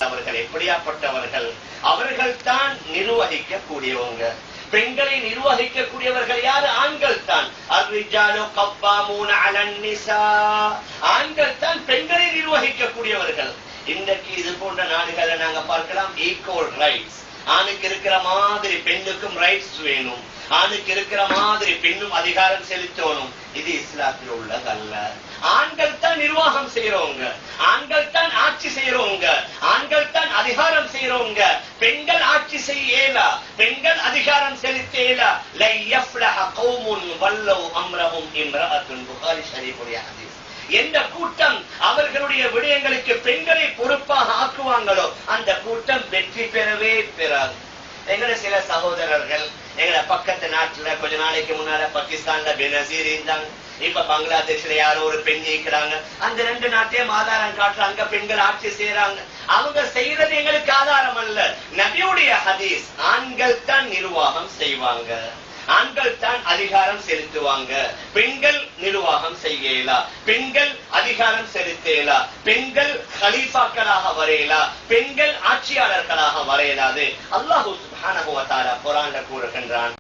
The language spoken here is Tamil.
அவர்கள் எப்படியாப்பட்டவர்கள்? அவர்கள் தான் நிர்வகிக்க கூடியவங்க. பெண்களை நிர்வகிக்கக்கூடியவர்கள் யாரு? ஆண்கள் தான். ஆண்கள் தான் பெண்களை நிர்வகிக்கக்கூடியவர்கள். இன்றைக்கு இது போன்ற நாடுகளை நாங்க பார்க்கலாம். Equal rights. ஆணுக்கு இருக்கிற மாதிரி பெண்ணுக்கும் ரைட்ஸ் வேணும். ஆணுக்கு இருக்கிற மாதிரி பெண்ணும் அதிகாரம் செலுத்தணும். இது இஸ்லாத்தில் உள்ளதல்ல. ஆண்கள் தான் நிர்வாகம் செய்யறவங்க, ஆண்கள் தான் ஆட்சி செய்யறவங்க, ஆண்கள் தான் அதிகாரம் செய்யறவங்க. பெண்கள் ஆட்சி செய்யலா, பெண்கள் அதிகாரம் செலுத்தேலா. லை யஃப்லஹ கௌமுன் வல்லவ் அம்ரஹும் இம்ரஅத்துன். புகாரி ஷரீஃபுடைய ஹதீஸ். எந்த கூட்டம் அவர்களுடைய விடயங்களுக்கு பெண்களை பொறுப்பாக ஆக்குவாங்களோ அந்த கூட்டம் வெற்றி பெறவே பெறாது. எங்கட சில சகோதரர்கள் எங்கட பக்கத்து நாட்டுல கொஞ்ச நாளைக்கு முன்னால பாகிஸ்தான்ல பெனசீர் இருந்தாங்க. இப்ப பங்களாதேஷ்ல யாரோ ஒரு பெண் ஜெயிக்கிறாங்க. அந்த ரெண்டு நாட்டையும் ஆதாரம் காட்டுறாங்க. பெண்கள் ஆட்சி செய்யறாங்க. அவங்க செய்யறது எங்களுக்கு ஆதாரம் அல்ல, நபியுடைய ஹதீஸ். ஆண்கள் தான் நிர்வாகம் செய்வாங்க, ஆண்கள் தான் அதிகாரம் செலுத்துவாங்க. பெண்கள் நிர்வாகம் செய்யலா, பெண்கள் அதிகாரம் செலுத்தலா, பெண்கள் கலீஃபாக்களாக வரையலா, பெண்கள் ஆட்சியாளர்களாக வரையலாது. அல்லாஹ் சுப்ஹானஹு வ தஆலா குர்ஆன்ல கூறுகின்றான்.